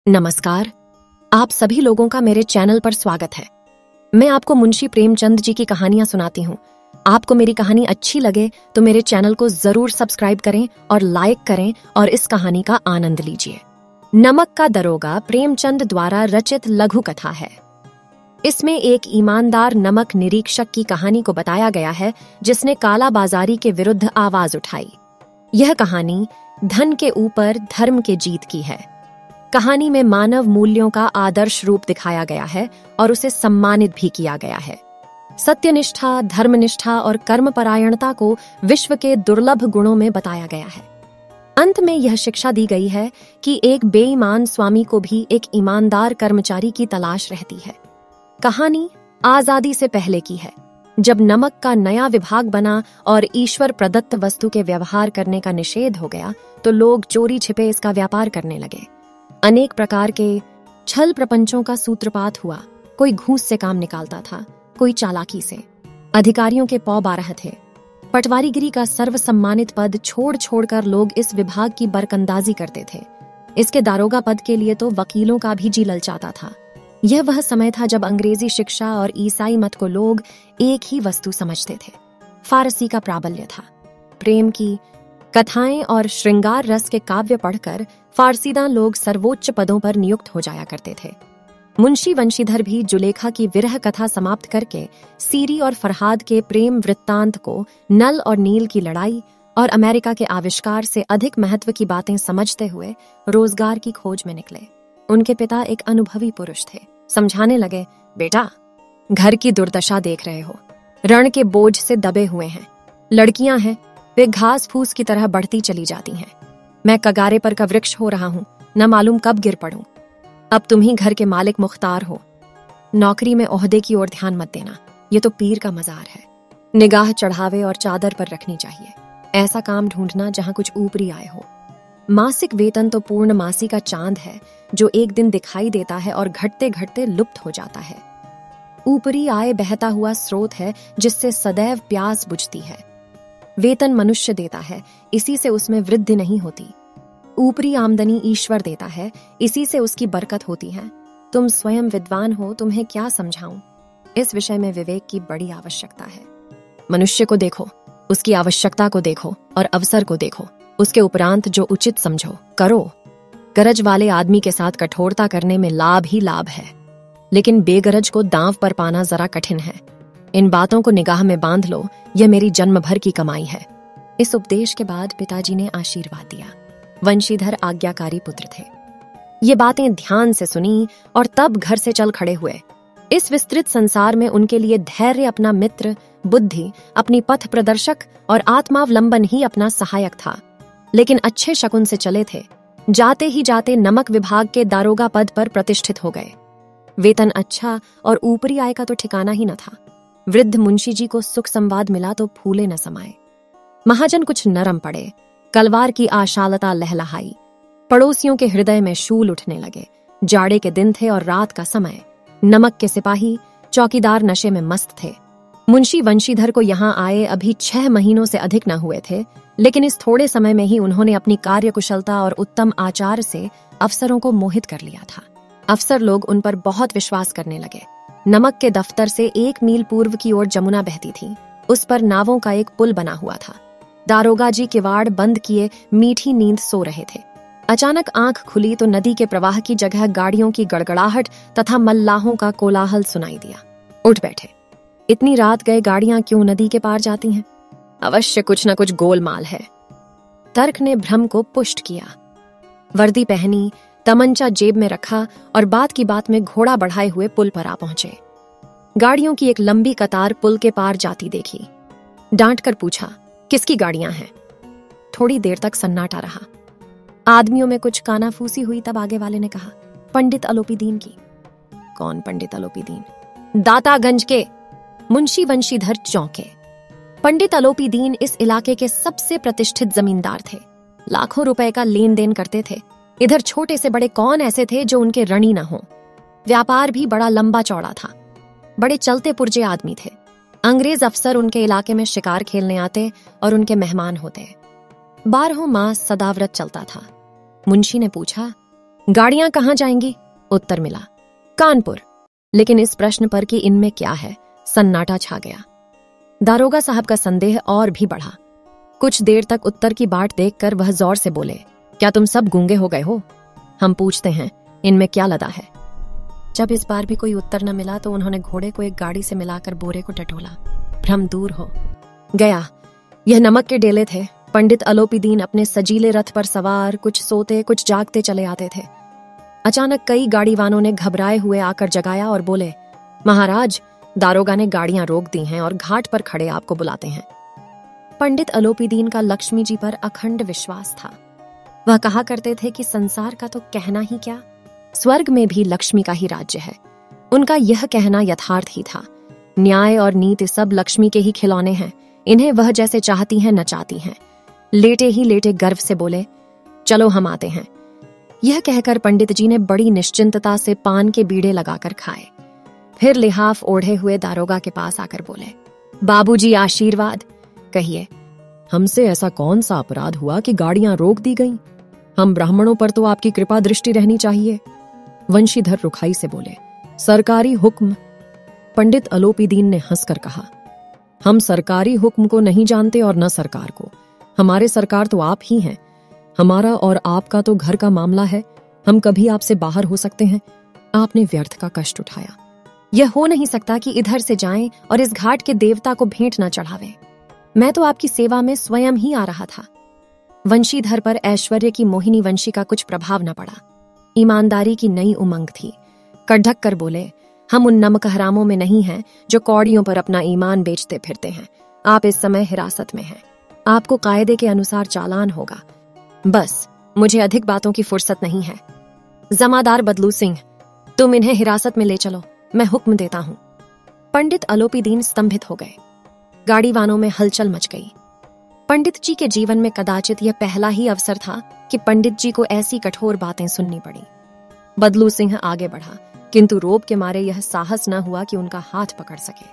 नमस्कार। आप सभी लोगों का मेरे चैनल पर स्वागत है। मैं आपको मुंशी प्रेमचंद जी की कहानियां सुनाती हूँ। आपको मेरी कहानी अच्छी लगे तो मेरे चैनल को जरूर सब्सक्राइब करें और लाइक करें और इस कहानी का आनंद लीजिए। नमक का दरोगा प्रेमचंद द्वारा रचित लघु कथा है। इसमें एक ईमानदार नमक निरीक्षक की कहानी को बताया गया है जिसने कालाबाजारी के विरुद्ध आवाज उठाई। यह कहानी धन के ऊपर धर्म के जीत की है। कहानी में मानव मूल्यों का आदर्श रूप दिखाया गया है और उसे सम्मानित भी किया गया है। सत्यनिष्ठा, धर्मनिष्ठा और कर्मपरायणता को विश्व के दुर्लभ गुणों में बताया गया है। अंत में यह शिक्षा दी गई है कि एक बेईमान स्वामी को भी एक ईमानदार कर्मचारी की तलाश रहती है। कहानी आजादी से पहले की है, जब नमक का नया विभाग बना और ईश्वर प्रदत्त वस्तु के व्यवहार करने का निषेध हो गया तो लोग चोरी छिपे इसका व्यापार करने लगे। अनेक प्रकार के छल प्रपंचों का सूत्रपात हुआ। कोई घूस से काम निकालता था, कोई चालाकी से। अधिकारियों के पौ 12 थे। पटवारीगिरी का सर्वसम्मानित पद छोड़ छोड़कर लोग इस विभाग की बरकंदाजी करते थे। इसके दारोगा पद के लिए तो वकीलों का भी जी ललचाता था। यह वह समय था जब अंग्रेजी शिक्षा और ईसाई मत को लोग एक ही वस्तु समझते थे। फारसी का प्राबल्य था। प्रेम की कथाएं और श्रृंगार रस के काव्य पढ़कर फारसीदा लोग सर्वोच्च पदों पर नियुक्त हो जाया करते थे। मुंशी वंशीधर भी जुलेखा की विरह कथा समाप्त करके सीरी और फरहाद के प्रेम वृत्तांत को, नल और नील की लड़ाई और अमेरिका के आविष्कार से अधिक महत्व की बातें समझते हुए रोजगार की खोज में निकले। उनके पिता एक अनुभवी पुरुष थे। समझाने लगे, बेटा, घर की दुर्दशा देख रहे हो, रण के बोझ से दबे हुए हैं। लड़कियां हैं, वे घास फूस की तरह बढ़ती चली जाती हैं। मैं कगारे पर का वृक्ष हो रहा हूं, न मालूम कब गिर पड़ूं। अब तुम ही घर के मालिक मुख्तार हो। नौकरी में ओहदे की ओर ध्यान मत देना, ये तो पीर का मजार है। निगाह चढ़ावे और चादर पर रखनी चाहिए। ऐसा काम ढूंढना जहां कुछ ऊपरी आय हो। मासिक वेतन तो पूर्णमासी का चांद है जो एक दिन दिखाई देता है और घटते घटते लुप्त हो जाता है। ऊपरी आय बहता हुआ स्रोत है जिससे सदैव प्यास बुझती है। वेतन मनुष्य देता है, इसी से उसमें वृद्धि नहीं होती। ऊपरी आमदनी ईश्वर देता है, इसी से उसकी बरकत होती है। तुम स्वयं विद्वान हो, तुम्हें क्या समझाऊं। इस विषय में विवेक की बड़ी आवश्यकता है। मनुष्य को देखो, उसकी आवश्यकता को देखो और अवसर को देखो। उसके उपरांत जो उचित समझो करो। गरज वाले आदमी के साथ कठोरता करने में लाभ ही लाभ है, लेकिन बेगरज को दांव पर पाना जरा कठिन है। इन बातों को निगाह में बांध लो, यह मेरी जन्म भर की कमाई है। इस उपदेश के बाद पिताजी ने आशीर्वाद दिया। वंशीधर आज्ञाकारी पुत्र थे। ये बातें ध्यान से सुनी और तब घर से चल खड़े हुए। इस विस्तृत संसार में उनके लिए धैर्य अपना मित्र, बुद्धि अपनी पथ प्रदर्शक और आत्मावलंबन ही अपना सहायक था। लेकिन अच्छे शकुन से चले थे। जाते ही जाते नमक विभाग के दारोगा पद पर प्रतिष्ठित हो गए। वेतन अच्छा और ऊपरी आय का तो ठिकाना ही न था। वृद्ध मुंशी जी को सुख संवाद मिला तो फूले न समाये। महाजन कुछ नरम पड़े। कलवार की आशालता लहलहाई। पड़ोसियों के हृदय में शूल उठने लगे। जाड़े के दिन थे और रात का समय। नमक के सिपाही, चौकीदार नशे में मस्त थे। मुंशी वंशीधर को यहाँ आए अभी 6 महीनों से अधिक न हुए थे, लेकिन इस थोड़े समय में ही उन्होंने अपनी कार्यकुशलता और उत्तम आचार से अफसरों को मोहित कर लिया था। अफसर लोग उन पर बहुत विश्वास करने लगे। नमक के दफ्तर से 1 मील पूर्व की ओर जमुना बहती थी। उस पर नावों का एक पुल बना हुआ था। दारोगा जी किवाड़ बंद किए मीठी नींद सो रहे थे। अचानक आंख खुली तो नदी के प्रवाह की जगह गाड़ियों की गड़गड़ाहट तथा मल्लाहों का कोलाहल सुनाई दिया। उठ बैठे। इतनी रात गए गाड़ियां क्यों नदी के पार जाती हैं? अवश्य कुछ न कुछ गोलमाल है। तर्क ने भ्रम को पुष्ट किया। वर्दी पहनी, तमंचा जेब में रखा और बात की बात में घोड़ा बढ़ाए हुए पुल पर आ पहुंचे। गाड़ियों की एक लंबी कतार पुल के पार जाती देखी। डांट कर पूछा, किसकी गाड़ियां हैं? थोड़ी देर तक सन्नाटा रहा। आदमियों में कुछ कानाफूसी हुई, तब आगे वाले ने कहा, पंडित अलोपीदीन की। कौन पंडित अलोपीदीन? दातागंज के। मुंशी वंशीधर चौंके। पंडित अलोपीदीन इस इलाके के सबसे प्रतिष्ठित जमींदार थे। लाखों रुपए का लेन देन करते थे। इधर छोटे से बड़े कौन ऐसे थे जो उनके ऋणी न हो। व्यापार भी बड़ा लंबा चौड़ा था। बड़े चलते पुर्जे आदमी थे। अंग्रेज अफसर उनके इलाके में शिकार खेलने आते और उनके मेहमान होते। 12 मास सदाव्रत चलता था। मुंशी ने पूछा, गाड़ियां कहाँ जाएंगी? उत्तर मिला, कानपुर। लेकिन इस प्रश्न पर कि इनमें क्या है, सन्नाटा छा गया। दारोगा साहब का संदेह और भी बढ़ा। कुछ देर तक उत्तर की बाट देखकर वह जोर से बोले, क्या तुम सब गूंगे हो गए हो? हम पूछते हैं, इनमें क्या लदा है? जब इस बार भी कोई उत्तर न मिला तो उन्होंने घोड़े को एक गाड़ी से मिलाकर बोरे को टटोला। भ्रम दूर हो गया। यह नमक के डेले थे। पंडित अलोपीदीन अपने सजीले रथ पर सवार, कुछ सोते कुछ जागते चले आते थे। अचानक कई गाड़ीवानों ने घबराए हुए आकर जगाया और बोले, महाराज, दारोगा ने गाड़ियां रोक दी हैं और घाट पर खड़े आपको बुलाते हैं। पंडित अलोपीदीन का लक्ष्मी जी पर अखंड विश्वास था। वह कहा करते थे कि संसार का तो कहना ही क्या, स्वर्ग में भी लक्ष्मी का ही राज्य है। उनका यह कहना यथार्थ ही था। न्याय और नीति सब लक्ष्मी के ही खिलौने हैं, इन्हें वह जैसे चाहती हैं नचाती हैं। लेटे ही लेटे गर्व से बोले, चलो हम आते हैं। यह कहकर पंडित जी ने बड़ी निश्चिंतता से पान के बीड़े लगाकर खाए। फिर लिहाफ ओढ़े हुए दारोगा के पास आकर बोले, बाबूजी आशीर्वाद। कहिए, हमसे ऐसा कौन सा अपराध हुआ कि गाड़ियां रोक दी गईं? हम ब्राह्मणों पर तो आपकी कृपा दृष्टि रहनी चाहिए। वंशीधर रुखाई से बोले, सरकारी हुक्म। पंडित अलोपीदीन ने हंसकर कहा, हम सरकारी हुक्म को नहीं जानते और न सरकार को। हमारे सरकार तो आप ही हैं। हमारा और आपका तो घर का मामला है। हम कभी आपसे बाहर हो सकते हैं। आपने व्यर्थ का कष्ट उठाया। यह हो नहीं सकता कि इधर से जाएं और इस घाट के देवता को भेंट न चढ़ावें। मैं तो आपकी सेवा में स्वयं ही आ रहा था। वंशीधर पर ऐश्वर्य की मोहिनी वंशी का कुछ प्रभाव न पड़ा। ईमानदारी की नई उमंग थी। कड़ढक कर बोले, हम उन नमकहरामों में नहीं हैं जो कौड़ियों पर अपना ईमान बेचते फिरते हैं। आप इस समय हिरासत में हैं। आपको कायदे के अनुसार चालान होगा। बस, मुझे अधिक बातों की फुर्सत नहीं है। जमादार बदलू सिंह, तुम इन्हें हिरासत में ले चलो, मैं हुक्म देता हूं। पंडित अलोपीदीन स्तंभित हो गए। गाड़ीवानों में हलचल मच गई। पंडित जी के जीवन में कदाचित यह पहला ही अवसर था कि पंडित जी को ऐसी कठोर बातें सुननी पड़ी। बदलू सिंह आगे बढ़ा, किंतु रोब के मारे यह साहस न हुआ कि उनका हाथ पकड़ सके।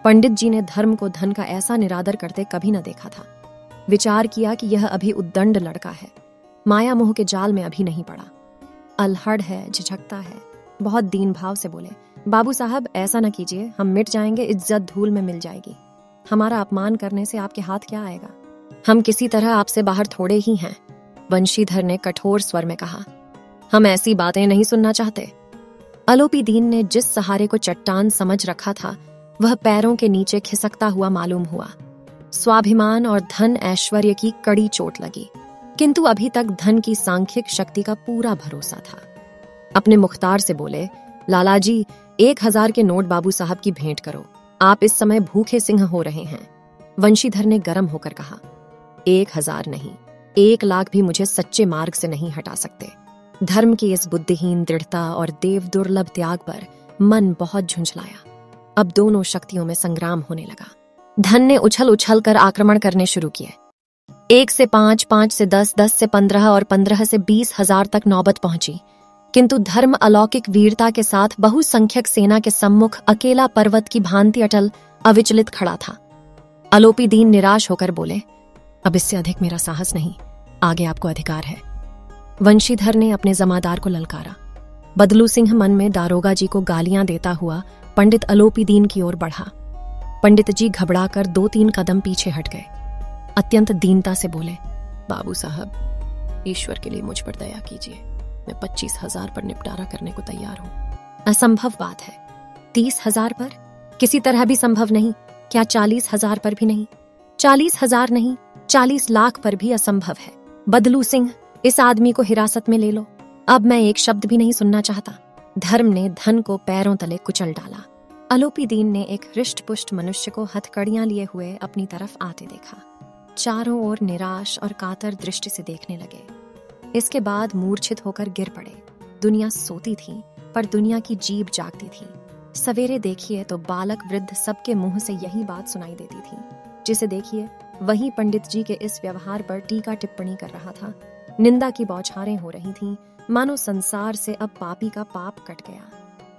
पंडित जी ने धर्म को धन का ऐसा निरादर करते कभी न देखा था। विचार किया कि यह अभी उद्दंड लड़का है, माया मोह के जाल में अभी नहीं पड़ा। अल्हड़ है, झिझकता है। बहुत दीन भाव से बोले, बाबू साहब, ऐसा न कीजिए, हम मिट जाएंगे, इज्जत धूल में मिल जाएगी। हमारा अपमान करने से आपके हाथ क्या आएगा? हम किसी तरह आपसे बाहर थोड़े ही हैं। वंशीधर ने कठोर स्वर में कहा, हम ऐसी बातें नहीं सुनना चाहते। अलोपीदीन ने जिस सहारे को चट्टान समझ रखा था, वह पैरों के नीचे खिसकता हुआ मालूम हुआ। स्वाभिमान और धन ऐश्वर्य की कड़ी चोट लगी, किंतु अभी तक धन की सांख्यिक शक्ति का पूरा भरोसा था। अपने मुख्तार से बोले, लाला जी, 1000 के नोट बाबू साहब की भेंट करो। आप इस समय भूखे सिंह हो रहे हैं। वंशीधर ने गर्म होकर कहा, 1000 नहीं, 1 लाख भी मुझे सच्चे मार्ग से नहीं हटा सकते। धर्म की इस बुद्धिहीन दृढ़ता और देव दुर्लभ त्याग पर मन बहुत झुंझलाया। अब दोनों शक्तियों में संग्राम होने लगा। धन ने उछल उछल कर आक्रमण करने शुरू किए। 1 से 5, 5 से 10, 10 से 15 और 15 से 20,000 तक नौबत पहुंची, किंतु धर्म अलौकिक वीरता के साथ बहुसंख्यक सेना के सम्मुख अकेला पर्वत की भांति अटल अविचलित खड़ा था। अलोपीदीन निराश होकर बोले, अब इससे अधिक मेरा साहस नहीं, आगे आपको अधिकार है। वंशीधर ने अपने जमादार को ललकारा। बदलू सिंह मन में दारोगा जी को गालियां देता हुआ पंडित अलोपीदीन की ओर बढ़ा। पंडित जी घबराकर 2-3 कदम पीछे हट गए। अत्यंत दीनता से बोले, बाबू साहब, ईश्वर के लिए मुझ पर दया कीजिए। मैं 25,000 पर निपटारा करने को तैयार हूं। असंभव बात है। 30,000 पर? किसी तरह भी संभव नहीं। क्या 40,000 पर भी नहीं? 40,000 नहीं, 40 लाख पर भी असंभव है। बदलू सिंह, इस आदमी को हिरासत में ले लो। अब मैं एक शब्द भी नहीं सुनना चाहता। धर्म ने धन को पैरों तले कुचल डाला। अलोपीदीन ने एक हृष्ट-पुष्ट मनुष्य को हथकड़ियां लिए हुए अपनी तरफ आते देखा। चारों ओर निराश और कातर दृष्टि से देखने लगे। इसके बाद मूर्छित होकर गिर पड़े। दुनिया सोती थी, पर दुनिया की जीभ जागती थी। सवेरे देखिए तो बालक वृद्ध सबके मुंह से यही बात सुनाई देती थी। जिसे देखिए वही पंडित जी के इस व्यवहार पर टीका टिप्पणी कर रहा था। निंदा की बौछारें हो रही थीं, मानो संसार से अब पापी का पाप कट गया।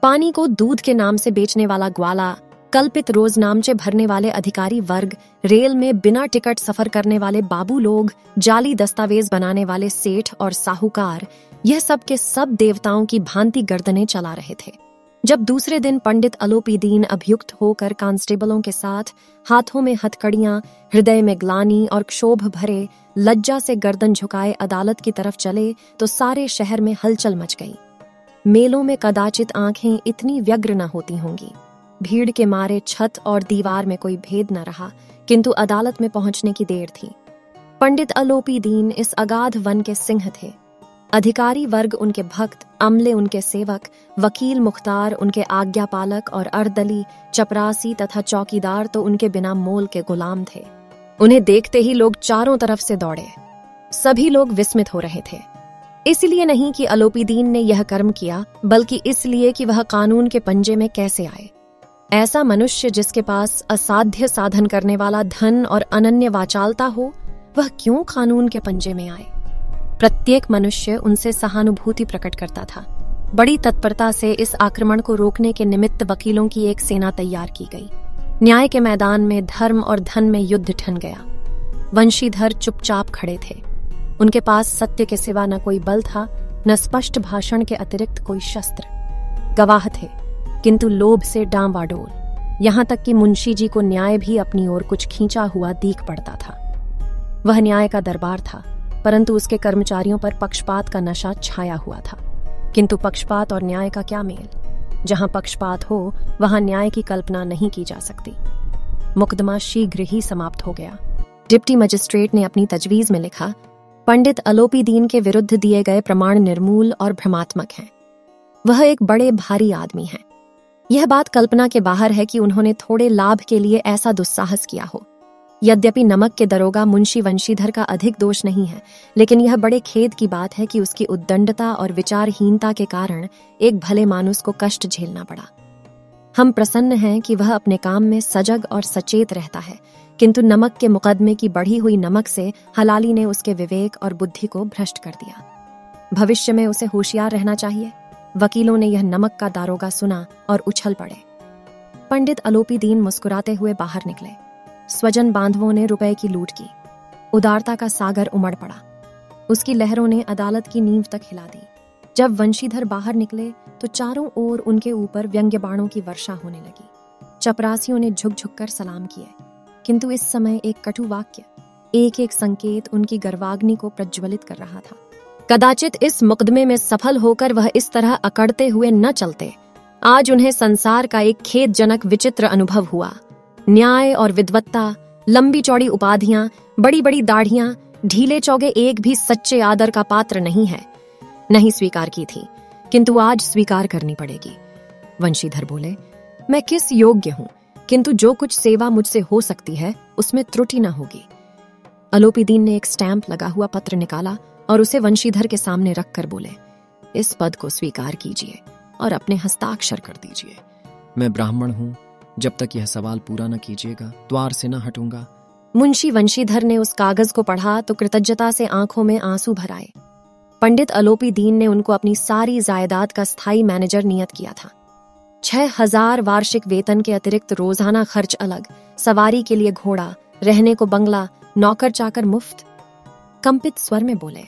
पानी को दूध के नाम से बेचने वाला ग्वाला, कल्पित रोज नामचे भरने वाले अधिकारी वर्ग, रेल में बिना टिकट सफर करने वाले बाबू लोग, जाली दस्तावेज बनाने वाले सेठ और साहूकार, यह सब के सब देवताओं की भांति गर्दनें चला रहे थे। जब दूसरे दिन पंडित अलोपीदीन अभियुक्त होकर कांस्टेबलों के साथ हाथों में हथकड़ियां, हृदय में ग्लानि और क्षोभ भरे लज्जा से गर्दन झुकाए अदालत की तरफ चले तो सारे शहर में हलचल मच गई। मेलों में कदाचित आंखें इतनी व्यग्र न होती होंगी। भीड़ के मारे छत और दीवार में कोई भेद न रहा, किंतु अदालत में पहुंचने की देर थी। पंडित अलोपीदीन इस अगाध वन के सिंह थे। अधिकारी वर्ग उनके भक्त, अमले उनके सेवक, वकील मुख्तार उनके आज्ञापालक और अर्दली, चपरासी तथा चौकीदार तो उनके बिना मोल के गुलाम थे। उन्हें देखते ही लोग चारों तरफ से दौड़े। सभी लोग विस्मित हो रहे थे। इसलिए नहीं कि अलोपीदीन ने यह कर्म किया, बल्कि इसलिए कि वह कानून के पंजे में कैसे आए। ऐसा मनुष्य जिसके पास असाध्य साधन करने वाला धन और अनन्य वाचालता हो, वह क्यों कानून के पंजे में आए? प्रत्येक मनुष्य उनसे सहानुभूति प्रकट करता था। बड़ी तत्परता से इस आक्रमण को रोकने के निमित्त वकीलों की एक सेना तैयार की गई। न्याय के मैदान में धर्म और धन में युद्ध ठन गया। वंशीधर चुपचाप खड़े थे। उनके पास सत्य के सिवा न कोई बल था, न स्पष्ट भाषण के अतिरिक्त कोई शस्त्र। गवाह थे, किंतु लोभ से डांवाडोल। यहां तक कि मुंशी जी को न्याय भी अपनी ओर कुछ खींचा हुआ दीख पड़ता था। वह न्याय का दरबार था, परंतु उसके कर्मचारियों पर पक्षपात का नशा छाया हुआ था। किंतु पक्षपात और न्याय का क्या मेल? जहां पक्षपात हो वहां न्याय की कल्पना नहीं की जा सकती। मुकदमा शीघ्र ही समाप्त हो गया। डिप्टी मजिस्ट्रेट ने अपनी तजवीज में लिखा, पंडित अलोपीदीन के विरुद्ध दिए गए प्रमाण निर्मूल और भ्रमात्मक हैं। वह एक बड़े भारी आदमी हैं। यह बात कल्पना के बाहर है कि उन्होंने थोड़े लाभ के लिए ऐसा दुस्साहस किया हो। यद्यपि नमक के दरोगा मुंशी वंशीधर का अधिक दोष नहीं है, लेकिन यह बड़े खेद की बात है कि उसकी उद्दंडता और विचारहीनता के कारण एक भले मानुस को कष्ट झेलना पड़ा। हम प्रसन्न हैं कि वह अपने काम में सजग और सचेत रहता है, किंतु नमक के मुकदमे की बढ़ी हुई नमक से हलाली ने उसके विवेक और बुद्धि को भ्रष्ट कर दिया। भविष्य में उसे होशियार रहना चाहिए। वकीलों ने यह नमक का दारोगा सुना और उछल पड़े। पंडित अलोपीदीन मुस्कुराते हुए बाहर निकले। स्वजन बांधवों ने रुपए की लूट की। उदारता का सागर उमड़ पड़ा। उसकी लहरों ने अदालत की नींव तक हिला दी। जब वंशीधर बाहर निकले तो चारों ओर उनके ऊपर व्यंग्य बाणों की वर्षा होने लगी। चपरासियों ने झुक झुक कर सलाम किए, किंतु इस समय एक कटु वाक्य, एक एक संकेत उनकी गर्वाग्नि को प्रज्वलित कर रहा था। कदाचित इस मुकदमे में सफल होकर वह इस तरह अकड़ते हुए न चलते। आज उन्हें संसार का एक खेदजनक विचित्र अनुभव हुआ। न्याय और विद्वत्ता, लंबी चौड़ी उपाधियां, बड़ी बड़ी दाढ़ियां, ढीले चौगे एक भी सच्चे आदर का पात्र नहीं है। नहीं स्वीकार की थी, किंतु आज स्वीकार करनी पड़ेगी। वंशीधर बोले, मैं किस योग्य हूं, किंतु जो कुछ सेवा मुझसे हो सकती है उसमें त्रुटि न होगी। अलोपीदीन ने एक स्टैंप लगा हुआ पत्र निकाला और उसे वंशीधर के सामने रखकर बोले, इस पद को स्वीकार कीजिए और अपने हस्ताक्षर कर दीजिए। मैं ब्राह्मण हूं, जब तक यह सवाल पूरा न कीजिएगा द्वार से न हटूंगा। मुंशी वंशीधर ने उस कागज को पढ़ा तो कृतज्ञता से आंखों में आंसू भर आए। पंडित अलोपीदीन ने उनको अपनी सारी जायदाद का स्थायी मैनेजर नियत किया था। 6,000 वार्षिक वेतन के अतिरिक्त रोजाना खर्च अलग, सवारी के लिए घोड़ा, रहने को बंगला, नौकर चाकर मुफ्त। कंपित स्वर में बोले,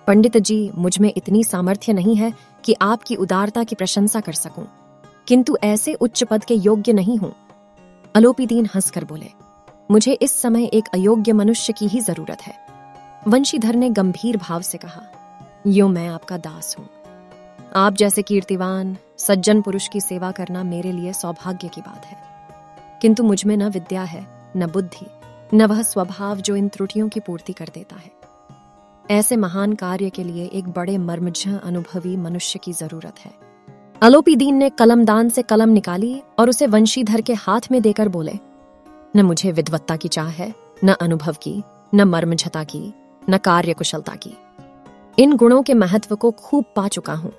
पंडित जी, मुझ में इतनी सामर्थ्य नहीं है कि आपकी उदारता की प्रशंसा कर सकूं, किंतु ऐसे उच्च पद के योग्य नहीं हूं। अलोपीदीन हंसकर बोले, मुझे इस समय एक अयोग्य मनुष्य की ही जरूरत है। वंशीधर ने गंभीर भाव से कहा, यूं मैं आपका दास हूं। आप जैसे कीर्तिवान सज्जन पुरुष की सेवा करना मेरे लिए सौभाग्य की बात है, किंतु मुझ में न विद्या है, न बुद्धि, न वह स्वभाव जो इन त्रुटियों की पूर्ति कर देता है। ऐसे महान कार्य के लिए एक बड़े मर्मज्ञ अनुभवी मनुष्य की जरूरत है। अलोपीदीन ने कलमदान से कलम निकाली और उसे वंशीधर के हाथ में देकर बोले, न मुझे विद्वत्ता की चाह है, न अनुभव की, न मर्मज्ञता की, न कार्य कुशलता की। इन गुणों के महत्व को खूब पा चुका हूं।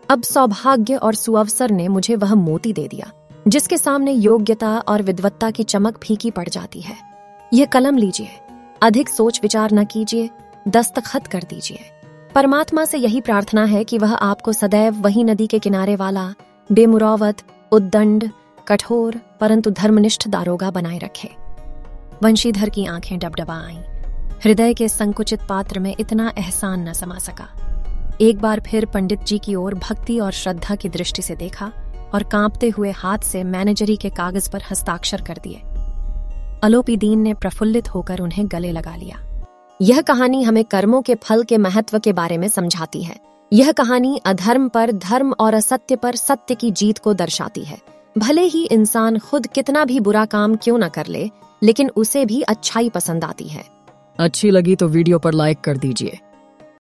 अब सौभाग्य और सुअवसर ने मुझे वह मोती दे दिया जिसके सामने योग्यता और विद्वत्ता की चमक फीकी पड़ जाती है। यह कलम लीजिए, अधिक सोच विचार न कीजिए, दस्तखत कर दीजिए। परमात्मा से यही प्रार्थना है कि वह आपको सदैव वही नदी के किनारे वाला बेमुरौवत, उद्दंड, कठोर परंतु धर्मनिष्ठ दारोगा बनाए रखे। वंशीधर की आंखें डबडबा आईं। हृदय के संकुचित पात्र में इतना एहसान न समा सका। एक बार फिर पंडित जी की ओर भक्ति और श्रद्धा की दृष्टि से देखा और कांपते हुए हाथ से मैनेजरी के कागज पर हस्ताक्षर कर दिए। अलोपीदीन ने प्रफुल्लित होकर उन्हें गले लगा लिया। यह कहानी हमें कर्मों के फल के महत्व के बारे में समझाती है। यह कहानी अधर्म पर धर्म और असत्य पर सत्य की जीत को दर्शाती है। भले ही इंसान खुद कितना भी बुरा काम क्यों न कर ले, लेकिन उसे भी अच्छाई पसंद आती है। अच्छी लगी तो वीडियो पर लाइक कर दीजिए।